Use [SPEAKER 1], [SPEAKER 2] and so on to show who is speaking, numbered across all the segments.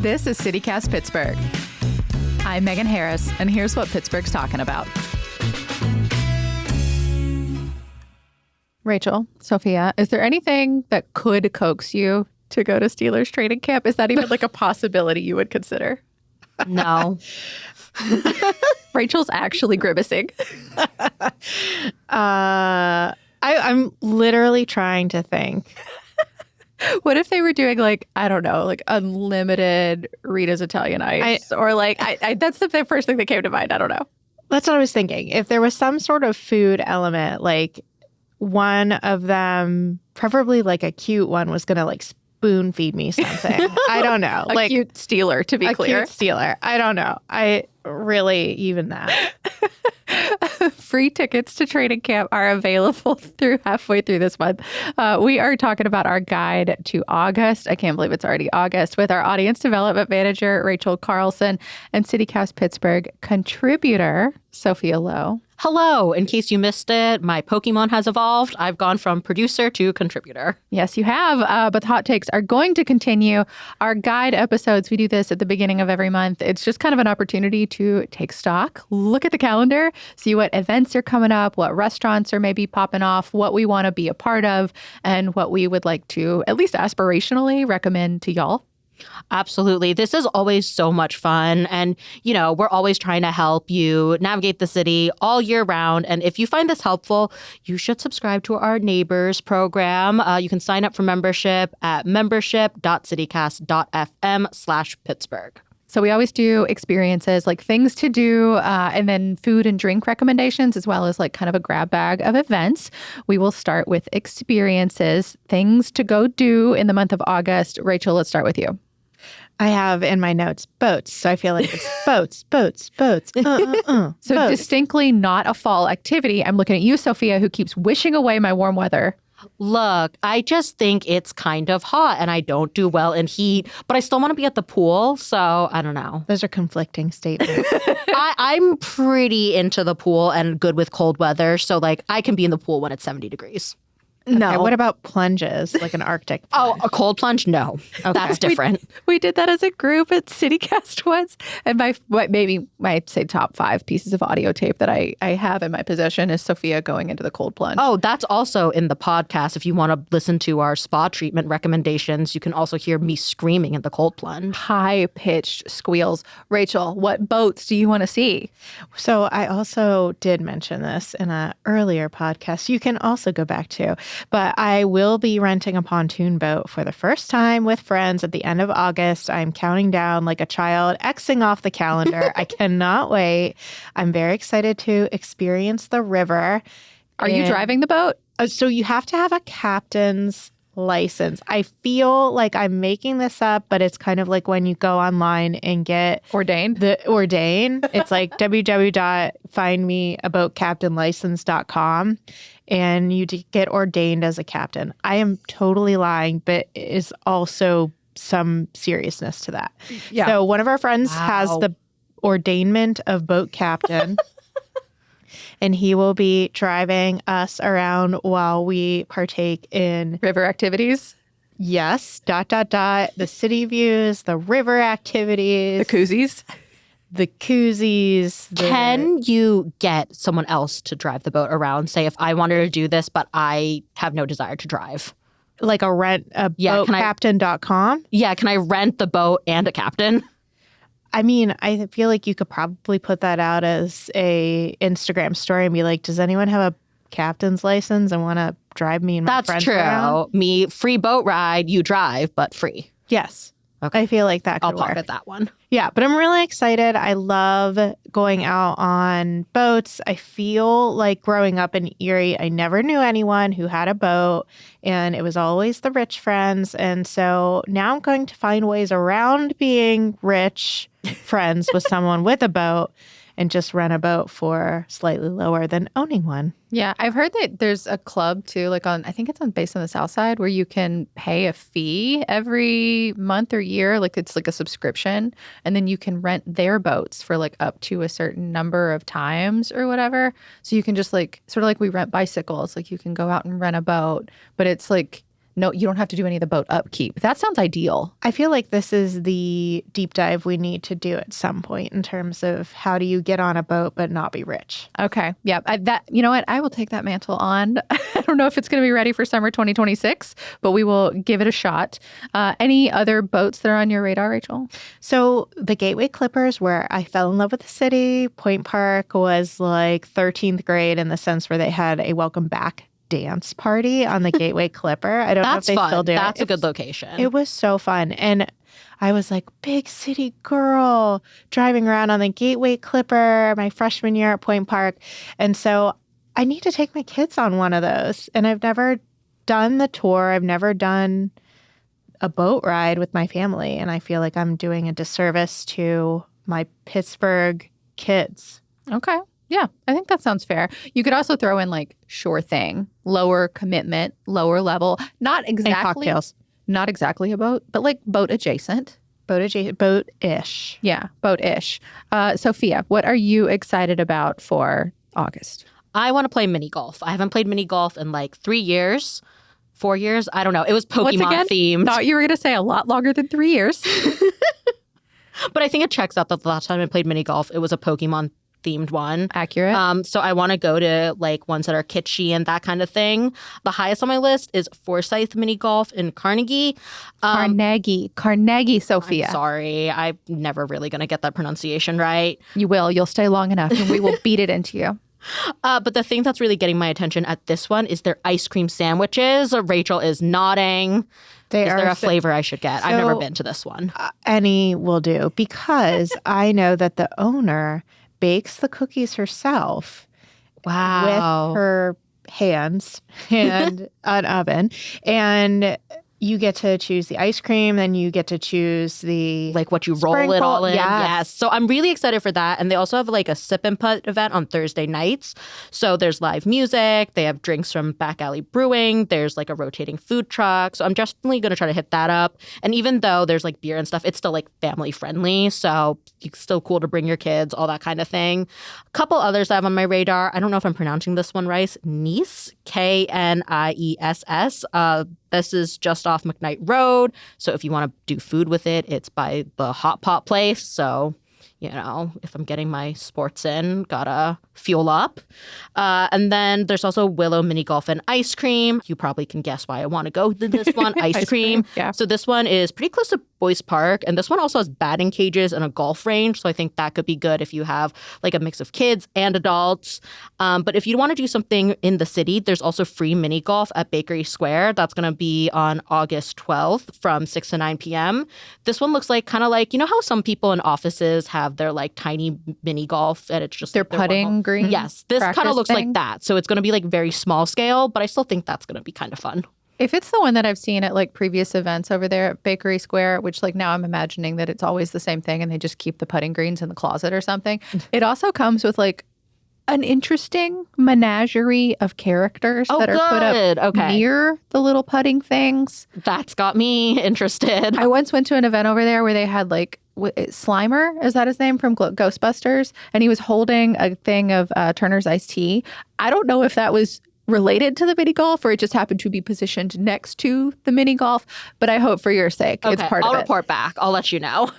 [SPEAKER 1] This is CityCast Pittsburgh. I'm Megan Harris, and here's what Pittsburgh's talking about. Rachel, Sophia, is there anything that could coax you to go to Steelers training camp? Is that even like a possibility you would consider?
[SPEAKER 2] No.
[SPEAKER 1] Rachel's actually grimacing.
[SPEAKER 3] I'm literally trying to think.
[SPEAKER 1] What if they were doing like, I don't know, like unlimited Rita's Italian Ice? Or like, that's the first thing that came to mind. I don't know.
[SPEAKER 3] That's what I was thinking. If there was some sort of food element, like one of them, preferably like a cute one, was going to like spoon feed me something. I don't know.
[SPEAKER 1] A cute Steeler, to be clear.
[SPEAKER 3] A cute Steeler. I don't know. I really, even that.
[SPEAKER 1] Free tickets to training camp are available through halfway through this month. We are talking about our guide to August. I can't believe it's already August, with our audience development manager, Rachel Carlson, and CityCast Pittsburgh contributor, Sophia Lowe.
[SPEAKER 2] Hello. In case you missed it, my Pokemon has evolved. I've gone from producer to contributor.
[SPEAKER 1] Yes, you have. But the hot takes are going to continue. Our guide episodes, we do this at the beginning of every month. It's just kind of an opportunity to take stock, look at the calendar, see what events are coming up, what restaurants are maybe popping off, what we want to be a part of, and what we would like to, at least aspirationally, recommend to y'all.
[SPEAKER 2] Absolutely. This is always so much fun. And, you know, we're always trying to help you navigate the city all year round. And if you find this helpful, you should subscribe to our Neighbors program. You can sign up for membership at membership.citycast.fm/Pittsburgh.
[SPEAKER 1] So we always do experiences, like things to do, and then food and drink recommendations, as well as like kind of a grab bag of events. We will start with experiences, things to go do in the month of August. Rachel, let's start with you.
[SPEAKER 3] I have in my notes boats, so I feel like it's boats. So
[SPEAKER 1] boats. Distinctly not a fall activity. I'm looking at you, Sophia, who keeps wishing away my warm weather.
[SPEAKER 2] Look, I just think it's kind of hot and I don't do well in heat, but I still want to be at the pool. So I don't know.
[SPEAKER 3] Those are conflicting statements.
[SPEAKER 2] I'm pretty into the pool and good with cold weather. So like I can be in the pool when it's 70 degrees.
[SPEAKER 3] No. Okay, what about plunges, like an Arctic plunge?
[SPEAKER 2] Oh, a cold plunge? No. Okay. That's different.
[SPEAKER 1] We did that as a group at CityCast once. And maybe I'd say top 5 pieces of audio tape that I have in my possession is Sophia going into the cold plunge.
[SPEAKER 2] Oh, that's also in the podcast. If you want to listen to our spa treatment recommendations, you can also hear me screaming in the cold plunge.
[SPEAKER 1] High-pitched squeals. Rachel, what boats do you want to see?
[SPEAKER 3] So I also did mention this in an earlier podcast. You can also go back to. But I will be renting a pontoon boat for the first time with friends at the end of August. I'm counting down like a child, Xing off the calendar. I cannot wait. I'm very excited to experience the river.
[SPEAKER 1] Are you driving the boat?
[SPEAKER 3] So you have to have a captain's license. I feel like I'm making this up, but it's kind of like when you go online and get
[SPEAKER 1] ordained.
[SPEAKER 3] It's like www.findmeaboatcaptainlicense.com, and you get ordained as a captain. I am totally lying, but it is also some seriousness to that. Yeah. So one of our friends has the ordainment of boat captain. And he will be driving us around while we partake in
[SPEAKER 1] river activities.
[SPEAKER 3] Yes. ... The city views, the river activities.
[SPEAKER 1] The koozies.
[SPEAKER 2] Can you get someone else to drive the boat around? Say if I wanted to do this, but I have no desire to drive.
[SPEAKER 3] Like boatcaptain.com?
[SPEAKER 2] Yeah. Can I rent the boat and a captain?
[SPEAKER 3] I mean, I feel like you could probably put that out as a Instagram story and be like, does anyone have a captain's license and want to drive me and my friends around?
[SPEAKER 2] That's true. Me, free boat ride, you drive, but free.
[SPEAKER 3] Yes. Okay. I feel like that could
[SPEAKER 2] I'll
[SPEAKER 3] work.
[SPEAKER 2] pocket that one.
[SPEAKER 3] Yeah, but I'm really excited. I love going out on boats. I feel like growing up in Erie, I never knew anyone who had a boat, and it was always the rich friends. And so now I'm going to find ways around being rich friends with someone with a boat and just rent a boat for slightly lower than owning one.
[SPEAKER 1] Yeah, I've heard that there's a club too, like I think it's based on the South Side, where you can pay a fee every month or year, like it's like a subscription, and then you can rent their boats for like up to a certain number of times or whatever. So you can just like, sort of like we rent bicycles, like you can go out and rent a boat, but it's like no, you don't have to do any of the boat upkeep. That sounds ideal.
[SPEAKER 3] I feel like this is the deep dive we need to do at some point in terms of how do you get on a boat but not be rich.
[SPEAKER 1] Okay. Yeah. You know what? I will take that mantle on. I don't know if it's going to be ready for summer 2026, but we will give it a shot. Any other boats that are on your radar, Rachel?
[SPEAKER 3] So the Gateway Clippers, where I fell in love with the city, Point Park was like 13th grade in the sense where they had a welcome back dance party on the Gateway Clipper. I don't know if they still do.
[SPEAKER 2] That's a good location.
[SPEAKER 3] It was so fun. And I was like, big city girl driving around on the Gateway Clipper my freshman year at Point Park. And so I need to take my kids on one of those. And I've never done the tour. I've never done a boat ride with my family. And I feel like I'm doing a disservice to my Pittsburgh kids.
[SPEAKER 1] Okay. Yeah, I think that sounds fair. You could also throw in like sure thing, lower commitment, lower level, not
[SPEAKER 3] And
[SPEAKER 1] exactly
[SPEAKER 3] cocktails.
[SPEAKER 1] not exactly a boat, but like boat adjacent.
[SPEAKER 3] Boat-ish.
[SPEAKER 1] Yeah, boat-ish. Sophia, what are you excited about for August?
[SPEAKER 2] I want to play mini golf. I haven't played mini golf in like 3 years, 4 years. I don't know. It was
[SPEAKER 1] Once
[SPEAKER 2] Pokemon
[SPEAKER 1] again,
[SPEAKER 2] themed.
[SPEAKER 1] Thought you were going to say a lot longer than 3 years.
[SPEAKER 2] But I think it checks out that the last time I played mini golf, it was a Pokemon themed one.
[SPEAKER 1] Accurate.
[SPEAKER 2] So I want to go to like ones that are kitschy and that kind of thing. The highest on my list is Forsyth Mini Golf in Carnegie.
[SPEAKER 1] Carnegie, Sophia.
[SPEAKER 2] I'm sorry, I'm never really going to get that pronunciation right.
[SPEAKER 1] You will. You'll stay long enough and we will beat it into you.
[SPEAKER 2] But the thing that's really getting my attention at this one is their ice cream sandwiches. Rachel is nodding. Is there a flavor I should get? I've never been to this one.
[SPEAKER 3] Any will do because I know that the owner bakes the cookies herself
[SPEAKER 2] Wow.
[SPEAKER 3] with her hands and an oven. And you get to choose the ice cream, then you get to choose the
[SPEAKER 2] Like what you roll it
[SPEAKER 3] sprinkle.
[SPEAKER 2] all in.
[SPEAKER 3] Yes.
[SPEAKER 2] So I'm really excited for that. And they also have like a sip and putt event on Thursday nights. So there's live music. They have drinks from Back Alley Brewing. There's like a rotating food truck. So I'm definitely going to try to hit that up. And even though there's like beer and stuff, it's still like family friendly. So it's still cool to bring your kids, all that kind of thing. A couple others I have on my radar. I don't know if I'm pronouncing this one right. Nice, Kniess. This is just off McKnight Road. So if you want to do food with it, it's by the hot pot place. So, you know, if I'm getting my sports in, gotta fuel up. And then there's also Willow Mini Golf and Ice Cream. You probably can guess why I want to go to this one. Ice cream.
[SPEAKER 1] Yeah.
[SPEAKER 2] So this one is pretty close to Boyce Park. And this one also has batting cages and a golf range. So I think that could be good if you have like a mix of kids and adults. But if you want to do something in the city, there's also free mini golf at Bakery Square. That's going to be on August 12th from 6 to 9 p.m. This one looks like kind of like, you know how some people in offices have their like tiny mini golf and it's just
[SPEAKER 1] Their
[SPEAKER 2] like their
[SPEAKER 1] putting green.
[SPEAKER 2] Yes, this kind
[SPEAKER 1] practice
[SPEAKER 2] of looks
[SPEAKER 1] thing.
[SPEAKER 2] like that. So it's going to be like very small scale, but I still think that's going to be kind of fun.
[SPEAKER 1] If it's the one that I've seen at like previous events over there at Bakery Square, which like now I'm imagining that it's always the same thing and they just keep the putting greens in the closet or something. It also comes with like an interesting menagerie of characters that are put up near the little putting things.
[SPEAKER 2] That's got me interested.
[SPEAKER 1] I once went to an event over there where they had like Slimer, is that his name, from Ghostbusters? And he was holding a thing of Turner's iced tea. I don't know if that was related to the mini golf or it just happened to be positioned next to the mini golf, but I hope for your sake it's part of it.
[SPEAKER 2] I'll report back. I'll let you know.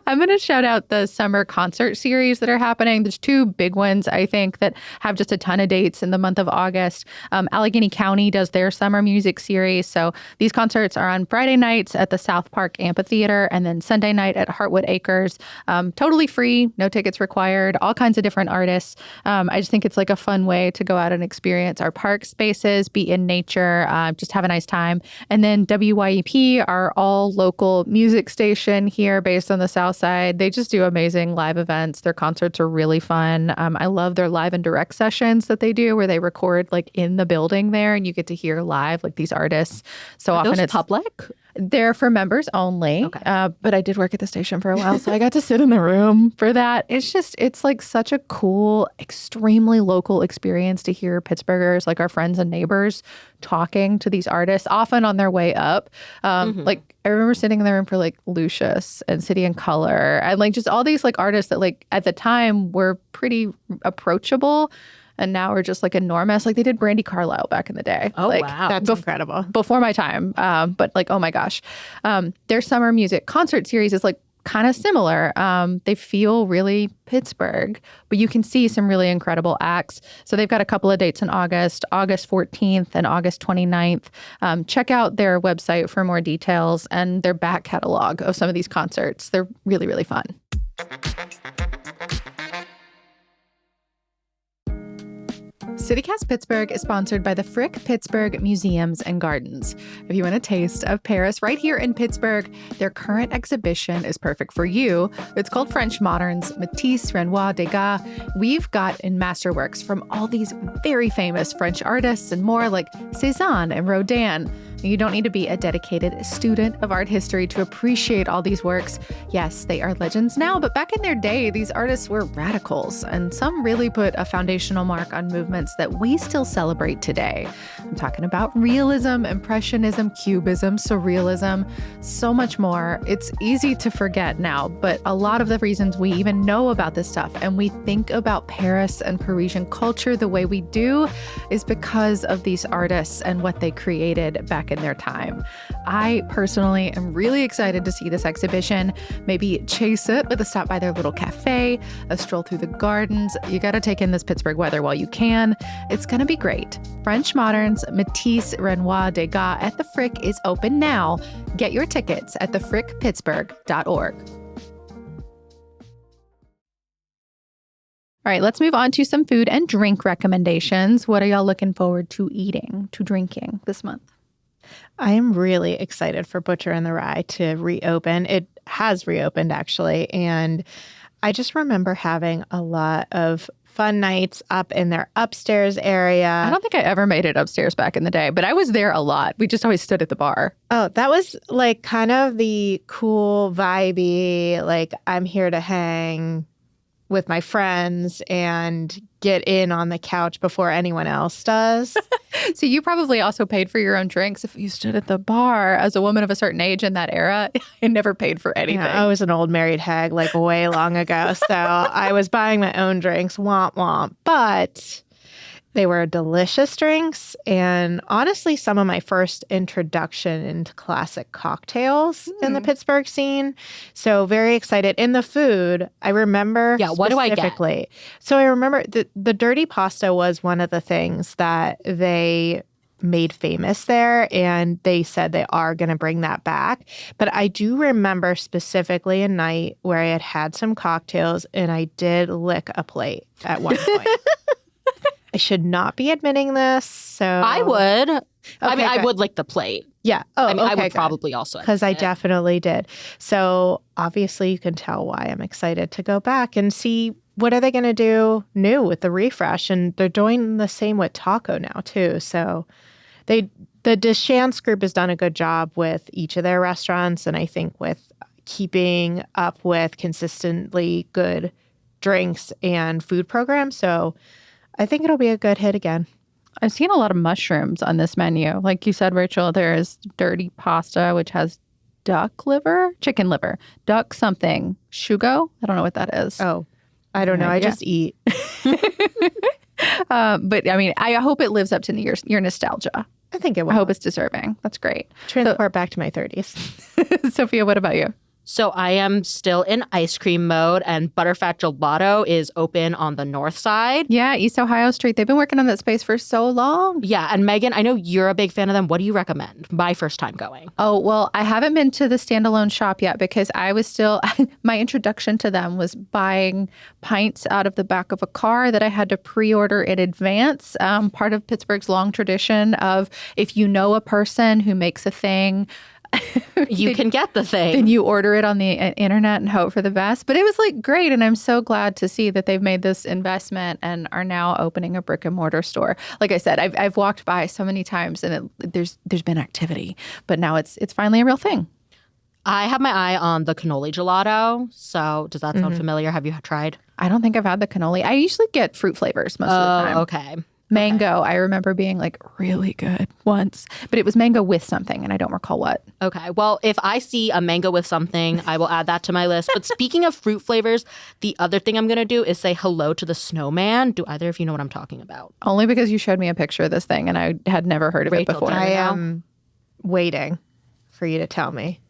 [SPEAKER 1] I'm going to shout out the summer concert series that are happening. There's two big ones, I think, that have just a ton of dates in the month of August. Allegheny County does their summer music series. So these concerts are on Friday nights at the South Park Amphitheater and then Sunday night at Heartwood Acres. Totally free, no tickets required, all kinds of different artists. I just think it's like a fun way to go out and experience our park spaces, be in nature, just have a nice time. And then WYEP, our all local music station here based on the South Side. They just do amazing live events. Their concerts are really fun. I love their live and direct sessions that they do where they record like in the building there and you get to hear live like these artists. So
[SPEAKER 2] Are
[SPEAKER 1] often
[SPEAKER 2] those
[SPEAKER 1] it's
[SPEAKER 2] public?
[SPEAKER 1] They're for members only.
[SPEAKER 2] Okay.
[SPEAKER 1] But I did work at the station for a while, so I got to sit in the room for that. It's like such a cool, extremely local experience to hear Pittsburghers, like our friends and neighbors, talking to these artists, often on their way up. Like I remember sitting in the room for like Lucius and City and Color and like just all these like artists that like at the time were pretty approachable. and now are just like enormous. Like they did Brandy Carlisle back in the day.
[SPEAKER 2] Oh,
[SPEAKER 1] like,
[SPEAKER 2] wow.
[SPEAKER 3] That's incredible.
[SPEAKER 1] Before my time. But like, oh my gosh. Their summer music concert series is like kind of similar. They feel really Pittsburgh, but you can see some really incredible acts. So they've got a couple of dates in August 14th and August 29th. Check out their website for more details and their back catalog of some of these concerts. They're really, really fun. CityCast Pittsburgh is sponsored by the Frick Pittsburgh Museums and Gardens. If you want a taste of Paris right here in Pittsburgh, their current exhibition is perfect for you. It's called French Moderns, Matisse, Renoir, Degas. We've got in masterworks from all these very famous French artists and more like Cézanne and Rodin. You don't need to be a dedicated student of art history to appreciate all these works. Yes, they are legends now, but back in their day, these artists were radicals, and some really put a foundational mark on movements that we still celebrate today. I'm talking about realism, impressionism, cubism, surrealism, so much more. It's easy to forget now, but a lot of the reasons we even know about this stuff and we think about Paris and Parisian culture the way we do is because of these artists and what they created back in their time. I personally am really excited to see this exhibition. Maybe chase it with a stop by their little cafe, a stroll through the gardens. You got to take in this Pittsburgh weather while you can. It's going to be great. French Moderns, Matisse, Renoir, Degas at the Frick is open now. Get your tickets at thefrickpittsburgh.org. All right, let's move on to some food and drink recommendations. What are y'all looking forward to eating, to drinking this month?
[SPEAKER 3] I am really excited for Butcher and the Rye to reopen. It has reopened, actually. And I just remember having a lot of fun nights up in their upstairs area.
[SPEAKER 1] I don't think I ever made it upstairs back in the day, but I was there a lot. We just always stood at the bar.
[SPEAKER 3] Oh, that was like kind of the cool, vibey, like I'm here to hang with my friends and get in on the couch before anyone else does.
[SPEAKER 1] So you probably also paid for your own drinks if you stood at the bar. As a woman of a certain age in that era, I never paid for anything.
[SPEAKER 3] Yeah, I was an old married hag like way long ago. So I was buying my own drinks, womp womp. But they were delicious drinks. And honestly, some of my first introduction into classic cocktails in the Pittsburgh scene. So very excited. In the food, I remember
[SPEAKER 2] what do I get?
[SPEAKER 3] specifically. So I remember the dirty pasta was one of the things that they made famous there, and they said they are going to bring that back. But I do remember specifically a night where I had had some cocktails and I did lick a plate at one point. I should not be admitting this, so
[SPEAKER 2] I would. I mean, I
[SPEAKER 3] good.
[SPEAKER 2] would lick the plate.
[SPEAKER 3] Yeah. Oh,
[SPEAKER 2] I mean, I
[SPEAKER 3] okay,
[SPEAKER 2] would probably also
[SPEAKER 3] because I
[SPEAKER 2] admit it.
[SPEAKER 3] definitely did. So obviously, you can tell why I'm excited to go back and see what are they going to do new with the refresh, and they're doing the same with taco now too. So the Deschamps Group has done a good job with each of their restaurants, and I think with keeping up with consistently good drinks and food programs. So I think it'll be a good hit again.
[SPEAKER 1] I've seen a lot of mushrooms on this menu. Like you said, Rachel, there is dirty pasta, which has chicken liver, duck something, shugo. I don't know what that is.
[SPEAKER 3] Oh, I don't know. I just eat.
[SPEAKER 1] But I mean, I hope it lives up to your nostalgia.
[SPEAKER 3] I think it will.
[SPEAKER 1] I hope it's deserving. That's great.
[SPEAKER 3] Transport back to my 30s.
[SPEAKER 1] Sophia, what about you?
[SPEAKER 2] So I am still in ice cream mode, and Butterfat Gelato is open on the north side.
[SPEAKER 1] Yeah, East Ohio Street. They've been working on that space for so long.
[SPEAKER 2] Yeah, and Megan, I know you're a big fan of them. What do you recommend? My first time going.
[SPEAKER 1] Oh, well, I haven't been to the standalone shop yet because I was still, my introduction to them was buying pints out of the back of a car that I had to pre-order in advance. Part of Pittsburgh's long tradition of if you know a person who makes a thing,
[SPEAKER 2] you can get the thing.
[SPEAKER 1] Then you order it on the internet and hope for the best. But it was like great. And I'm so glad to see that they've made this investment and are now opening a brick and mortar store. Like I said, I've walked by so many times and there's been activity, but now it's finally a real thing.
[SPEAKER 2] I have my eye on the cannoli gelato. So does that sound familiar? Have you tried?
[SPEAKER 1] I don't think I've had the cannoli. I usually get fruit flavors most of the time.
[SPEAKER 2] Okay.
[SPEAKER 1] Mango, I remember being like really good once, but it was mango with something and I don't recall what.
[SPEAKER 2] Okay. Well, if I see a mango with something, I will add that to my list. But speaking of fruit flavors, the other thing I'm going to do is say hello to the snowman. Do either of you know what I'm talking about?
[SPEAKER 1] Only because you showed me a picture of this thing and I had never heard of it
[SPEAKER 2] Rachel,
[SPEAKER 1] before.
[SPEAKER 2] do
[SPEAKER 3] I
[SPEAKER 2] you know?
[SPEAKER 3] am waiting for you to tell me.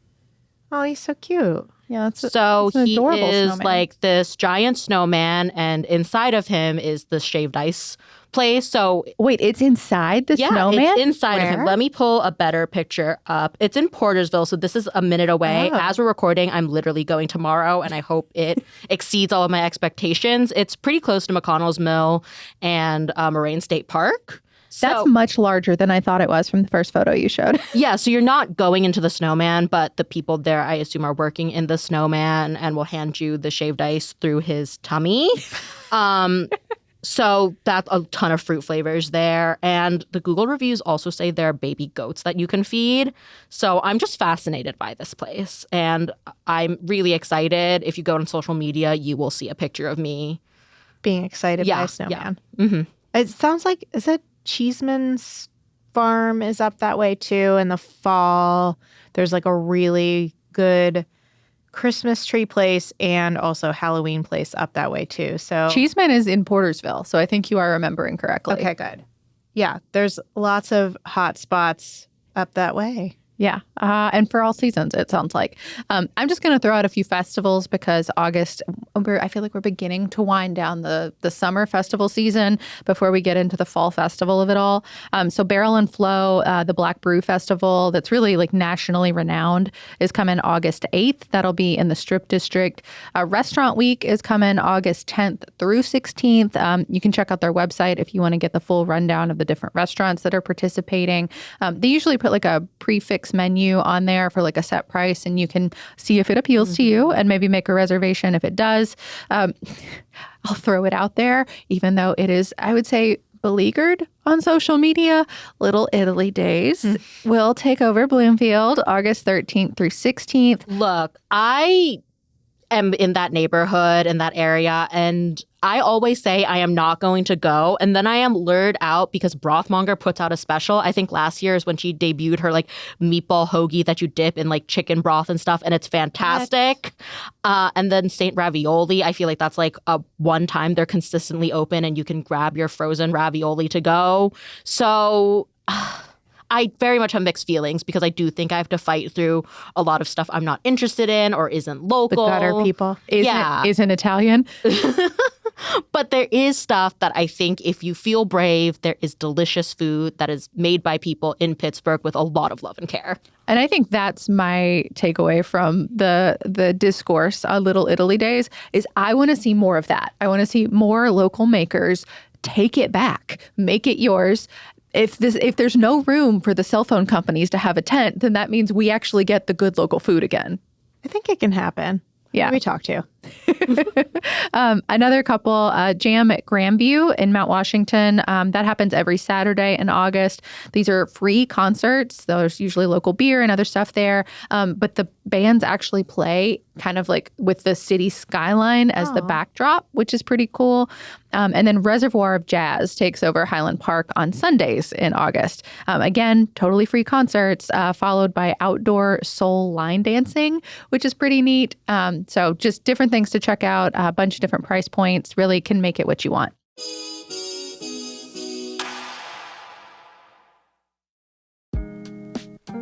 [SPEAKER 3] Oh, he's so cute.
[SPEAKER 1] Yeah,
[SPEAKER 2] So
[SPEAKER 1] it's an
[SPEAKER 2] he
[SPEAKER 1] adorable
[SPEAKER 2] is
[SPEAKER 1] snowman.
[SPEAKER 2] like this giant snowman, and inside of him is the shaved ice place. So
[SPEAKER 1] Wait, it's inside the
[SPEAKER 2] yeah,
[SPEAKER 1] snowman?
[SPEAKER 2] it's inside of him.
[SPEAKER 3] Where?
[SPEAKER 2] Let me pull a better picture up. It's in Portersville, so this is a minute away.
[SPEAKER 3] Oh.
[SPEAKER 2] As we're recording, I'm literally going tomorrow, and I hope it exceeds all of my expectations. It's pretty close to McConnell's Mill and Moraine State Park.
[SPEAKER 1] That's
[SPEAKER 2] So,
[SPEAKER 1] much larger than I thought it was from the first photo you showed.
[SPEAKER 2] yeah, so you're not going into the snowman, but the people there, I assume, are working in the snowman and will hand you the shaved ice through his tummy. So that's a ton of fruit flavors there. And the Google reviews also say there are baby goats that you can feed. So I'm just fascinated by this place. And I'm really excited. If you go on social media, you will see a picture of me.
[SPEAKER 3] Being excited
[SPEAKER 2] Yeah,
[SPEAKER 3] by a snowman.
[SPEAKER 2] hmm
[SPEAKER 3] It sounds like, is it Cheeseman's farm is up that way too? In the fall, there's like a really good Christmas tree place and also Halloween place up that way too. So
[SPEAKER 1] Cheeseman is in Portersville, so I think you are remembering correctly.
[SPEAKER 3] okay, good. Yeah, there's lots of hot spots up that way.
[SPEAKER 1] Yeah, and for all seasons, it sounds like. I'm just going to throw out a few festivals because August, I feel like we're beginning to wind down the summer festival season before we get into the fall festival of it all. So Barrel and Flow, the Black Brew Festival, that's really like nationally renowned, is coming August 8th. That'll be in the Strip District. Restaurant Week is coming August 10th through 16th. You can check out their website if you want to get the full rundown of the different restaurants that are participating. They usually put like a prefix menu on there for like a set price, and you can see if it appeals to you and maybe make a reservation if it does. I'll throw it out there, even though it is, I would say, beleaguered on social media. Little Italy Days will take over Bloomfield August 13th through 16th.
[SPEAKER 2] Look, I am in that neighborhood, in that area, and I always say I am not going to go. And then I am lured out because Brothmonger puts out a special. I think last year is when she debuted her like meatball hoagie that you dip in like chicken broth and stuff. And it's fantastic. And then Saint Ravioli, I feel like that's like a one time they're consistently open and you can grab your frozen ravioli to go. So I very much have mixed feelings because I do think I have to fight through a lot of stuff I'm not interested in or isn't
[SPEAKER 3] The
[SPEAKER 2] local.
[SPEAKER 3] gutter people.
[SPEAKER 1] Isn't Italian.
[SPEAKER 2] But there is stuff that I think if you feel brave, there is delicious food that is made by people in Pittsburgh with a lot of love and care.
[SPEAKER 1] And I think that's my takeaway from the discourse on Little Italy Days is I want to see more of that. I want to see more local makers take it back, make it yours. If there's no room for the cell phone companies to have a tent, then that means we actually get the good local food again.
[SPEAKER 3] I think it can happen.
[SPEAKER 1] Yeah.
[SPEAKER 3] We talk to.
[SPEAKER 1] Another couple, Jam at Grandview in Mount Washington. That happens every Saturday in August. These are free concerts. There's usually local beer and other stuff there. But the bands actually play kind of like with the city skyline as the backdrop, which is pretty cool. And then Reservoir of Jazz takes over Highland Park on Sundays in August. Again, totally free concerts, followed by outdoor soul line dancing, which is pretty neat. So just different things to check out, a bunch of different price points, really can make it what you want.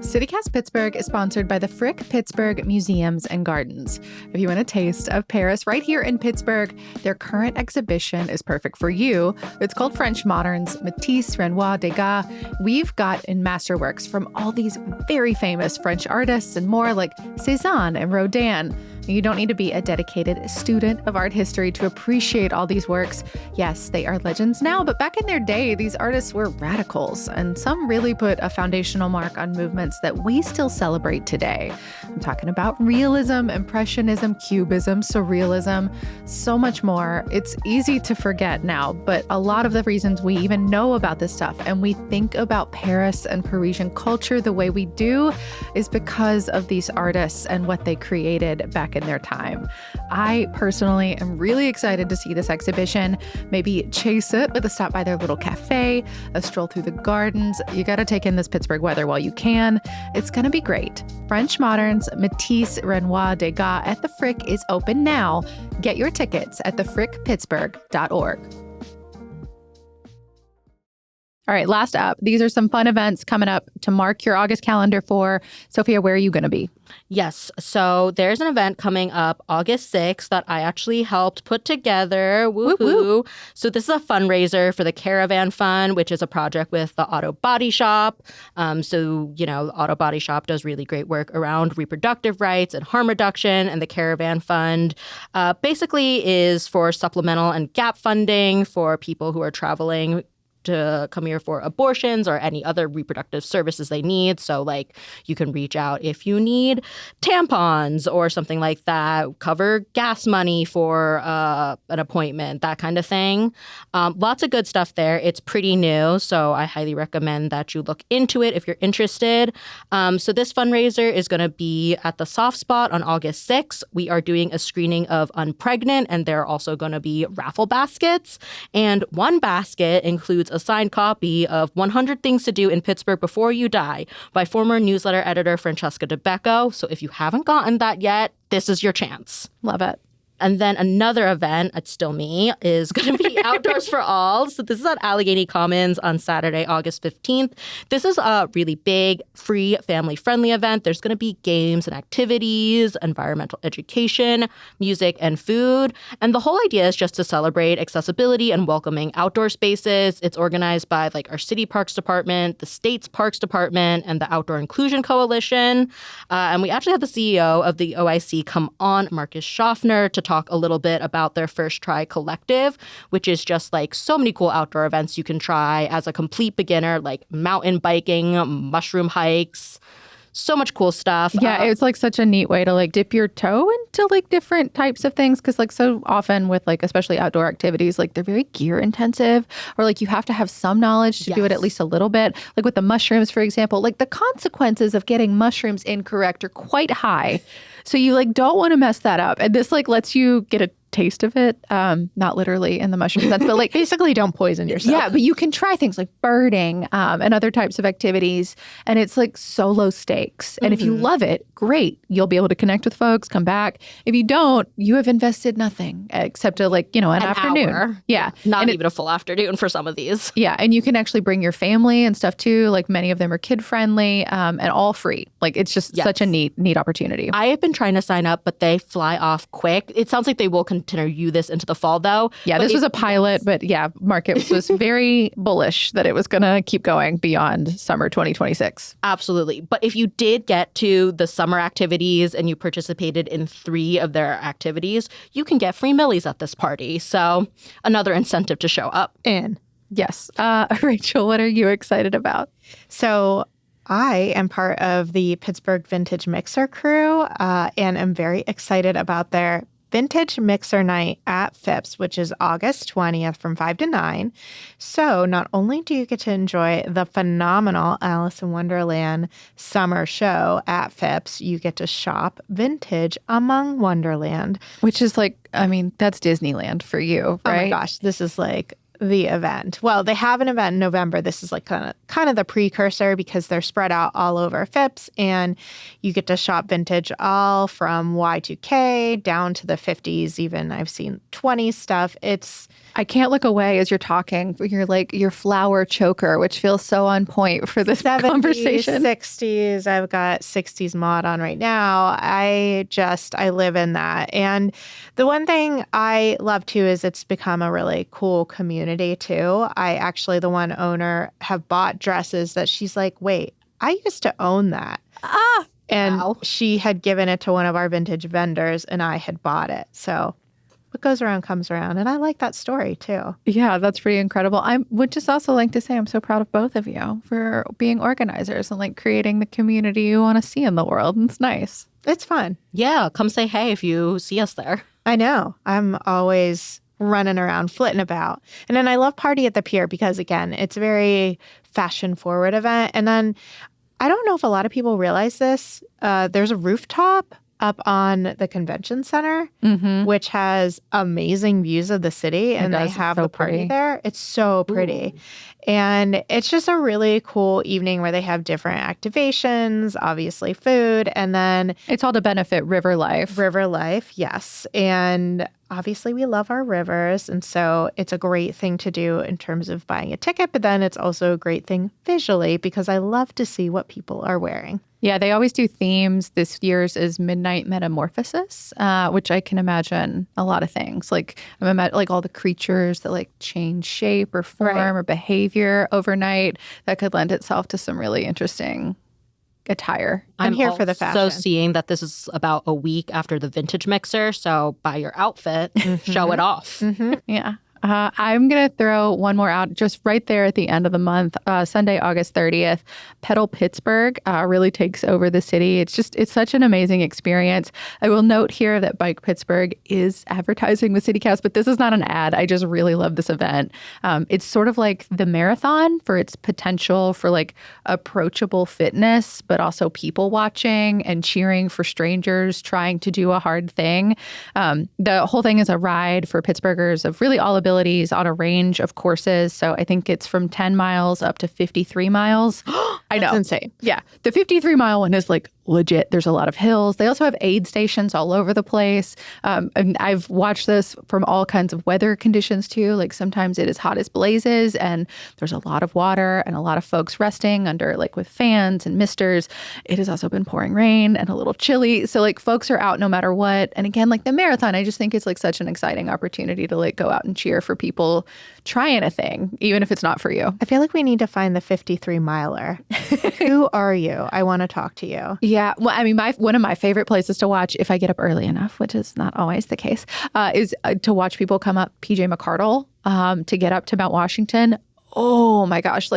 [SPEAKER 1] CityCast Pittsburgh is sponsored by the Frick Pittsburgh Museums and Gardens. If you want a taste of Paris right here in Pittsburgh, their current exhibition is perfect for you. It's called French Moderns, Matisse, Renoir, Degas. We've got in masterworks from all these very famous French artists and more like Cézanne and Rodin. You don't need to be a dedicated student of art history to appreciate all these works. Yes, they are legends now, but back in their day, these artists were radicals, and some really put a foundational mark on movements that we still celebrate today. I'm talking about realism, impressionism, cubism, surrealism, so much more. It's easy to forget now, but a lot of the reasons we even know about this stuff and we think about Paris and Parisian culture the way we do is because of these artists and what they created back back in their time. I personally am really excited to see this exhibition. Maybe chase it with a stop by their little cafe, a stroll through the gardens. You got to take in this Pittsburgh weather while you can. It's going to be great. French Moderns, Matisse, Renoir, Degas at the Frick is open now. Get your tickets at thefrickpittsburgh.org. All right, last up, these are some fun events coming up to mark your August calendar for. Sophia, where are you going to be?
[SPEAKER 2] Yes. So there's an event coming up August 6th that I actually helped put together. Woohoo. So this is a fundraiser for the Caravan Fund, which is a project with the Auto Body Shop. The Auto Body Shop does really great work around reproductive rights and harm reduction. And the Caravan Fund basically is for supplemental and gap funding for people who are traveling to come here for abortions or any other reproductive services they need. So like you can reach out if you need tampons or something like that, cover gas money for an appointment, that kind of thing. Lots of good stuff there. It's pretty new, so I highly recommend that you look into it if you're interested. So this fundraiser is going to be at the Soft Spot on August 6th. We are doing a screening of Unpregnant, and there are also going to be raffle baskets. And one basket includes a signed copy of 100 Things to Do in Pittsburgh Before You Die by former newsletter editor Francesca DeBecco. So if you haven't gotten that yet, this is your chance.
[SPEAKER 1] Love it.
[SPEAKER 2] And then another event, it's still me, is going to be Outdoors for All. So this is at Allegheny Commons on Saturday, August 15th. This is a really big, free, family-friendly event. There's going to be games and activities, environmental education, music, and food. And the whole idea is just to celebrate accessibility and welcoming outdoor spaces. It's organized by our City Parks Department, the state's Parks Department, and the Outdoor Inclusion Coalition. And we actually had the CEO of the OIC come on, Marcus Schaffner, to talk a little bit about their First Try Collective, which is just so many cool outdoor events you can try as a complete beginner, like mountain biking, mushroom hikes, so much cool stuff.
[SPEAKER 1] Yeah, it's such a neat way to dip your toe into different types of things, because so often with especially outdoor activities, they're very gear intensive, or you have to have some knowledge to do it at least a little bit. With the mushrooms, for example, the consequences of getting mushrooms incorrect are quite high. So you don't want to mess that up. And this lets you get a taste of it, not literally in the mushroom sense, but
[SPEAKER 3] basically don't poison yourself.
[SPEAKER 1] Yeah, but you can try things like birding and other types of activities, and it's so low stakes. And if you love it, great. You'll be able to connect with folks, come back. If you don't, you have invested nothing except an afternoon.
[SPEAKER 2] Hour.
[SPEAKER 1] Yeah.
[SPEAKER 2] Not even a full afternoon for some of these.
[SPEAKER 1] Yeah, and you can actually bring your family and stuff too. Many of them are kid friendly and all free. It's just such a neat opportunity.
[SPEAKER 2] I have been trying to sign up, but they fly off quick. It sounds like they will continue this into the fall, though.
[SPEAKER 1] Yeah, this was a pilot, but yeah, Market was very bullish that it was going to keep going beyond summer 2026.
[SPEAKER 2] Absolutely. But if you did get to the summer activities and you participated in 3 of their activities, you can get free millies at this party. So another incentive to show up.
[SPEAKER 3] And
[SPEAKER 1] yes. Rachel, what are you excited about?
[SPEAKER 3] So I am part of the Pittsburgh Vintage Mixer crew, and I'm very excited about their Vintage Mixer Night at Phipps, which is August 20th from 5 to 9. So not only do you get to enjoy the phenomenal Alice in Wonderland summer show at Phipps, you get to shop vintage among Wonderland.
[SPEAKER 1] Which is that's Disneyland for you, right?
[SPEAKER 3] Oh my gosh, this is the event. Well, they have an event in November. This is kind of the precursor, because they're spread out all over Phipps, and you get to shop vintage all from Y2K down to the 50s. Even I've seen 20s stuff.
[SPEAKER 1] I can't look away as you're talking. You're your flower choker, which feels so on point for this
[SPEAKER 3] 70s,
[SPEAKER 1] conversation.
[SPEAKER 3] 60s. I've got 60s mod on right now. I live in that. And the one thing I love too is it's become a really cool community too. I actually, the one owner, have bought dresses that she's wait, I used to own that. And
[SPEAKER 2] wow.
[SPEAKER 3] She had given it to one of our vintage vendors, and I had bought it. So what goes around comes around. And I like that story too.
[SPEAKER 1] Yeah, that's pretty incredible. I would just also like to say I'm so proud of both of you for being organizers and creating the community you want to see in the world. And it's nice.
[SPEAKER 3] It's fun.
[SPEAKER 2] Yeah, come say hey if you see us there.
[SPEAKER 3] I know. I'm always running around, flitting about. And then I love Party at the Pier because, again, it's a very fashion-forward event. And then I don't know if a lot of people realize this. There's a rooftop up on the convention center,
[SPEAKER 1] Mm-hmm.
[SPEAKER 3] which has amazing views of the city, and they
[SPEAKER 1] does. It's
[SPEAKER 3] have
[SPEAKER 1] so
[SPEAKER 3] the party
[SPEAKER 1] pretty.
[SPEAKER 3] there. It's so pretty. And it's just a really cool evening where they have different activations, obviously food, and then
[SPEAKER 1] It's all to benefit river life.
[SPEAKER 3] river life. Yes. And obviously we love our rivers. And so it's a great thing to do in terms of buying a ticket, but then it's also a great thing visually because I love to see what people are wearing.
[SPEAKER 1] Yeah, they always do themes. This year's is Midnight Metamorphosis, which I can imagine a lot of things. Like like all the creatures that like change shape or form
[SPEAKER 3] Right.
[SPEAKER 1] or behavior overnight. That could lend itself to some really interesting attire.
[SPEAKER 3] I'm here for the
[SPEAKER 2] So
[SPEAKER 3] fashion.
[SPEAKER 2] seeing that this is about a week after the vintage mixer, so buy your outfit, show it off.
[SPEAKER 3] Mm-hmm.
[SPEAKER 1] Yeah. I'm going to throw one more out just right there at the end of the month, Sunday, August 30th. Pedal Pittsburgh really takes over the city. It's such an amazing experience. I will note here that Bike Pittsburgh is advertising with CityCast, but this is not an ad. I just really love this event. It's sort of like the marathon for its potential for like approachable fitness, but also people watching and cheering for strangers trying to do a hard thing. The whole thing is a ride for Pittsburghers of really all abilities on a range of courses. So I think it's from 10 miles up to 53 miles. I know.
[SPEAKER 3] That's insane.
[SPEAKER 1] Yeah. The 53-mile one is like legit. There's a lot of hills. They also have aid stations all over the place. And I've watched this from all kinds of weather conditions too. Like sometimes it is hot as blazes and there's a lot of water and a lot of folks resting under like with fans and misters. It has also been pouring rain and a little chilly. So like folks are out no matter what. And again, like the marathon, I just think it's like such an exciting opportunity to like go out and cheer for people trying a thing, even if it's not for you.
[SPEAKER 3] I feel like we need to find the 53 miler. Who are you? I want to talk to you.
[SPEAKER 1] Yeah. Well, I mean, one of my favorite places to watch, if I get up early enough, which is not always the case, is to watch people come up PJ McCardle to get up to Mount Washington. Oh my gosh.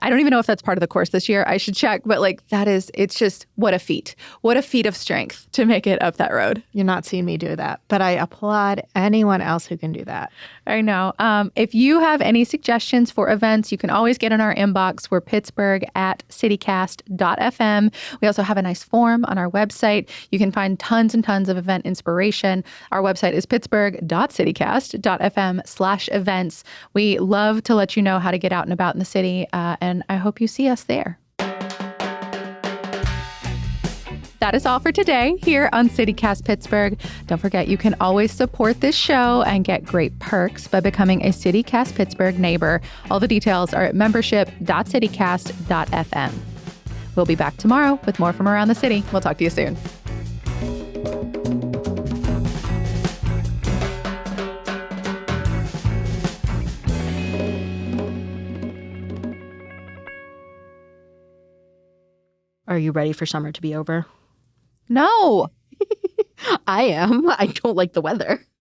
[SPEAKER 1] I don't even know if that's part of the course this year. I should check. But like it's just what a feat. What a feat of strength to make it up that road.
[SPEAKER 3] You're not seeing me do that, but I applaud anyone else who can do that.
[SPEAKER 1] I know. If you have any suggestions for events, you can always get in our inbox. We're Pittsburgh at citycast.fm. We also have a nice form on our website. You can find tons and tons of event inspiration. Our website is pittsburgh.citycast.fm/events. We love to let you know how to get out and about in the city, and I hope you see us there. That is all for today here on CityCast Pittsburgh. Don't forget, you can always support this show and get great perks by becoming a CityCast Pittsburgh neighbor. All the details are at membership.citycast.fm. We'll be back tomorrow with more from around the city. We'll talk to you soon.
[SPEAKER 2] Are you ready for summer to be over?
[SPEAKER 1] No.
[SPEAKER 2] I am. I don't like the weather.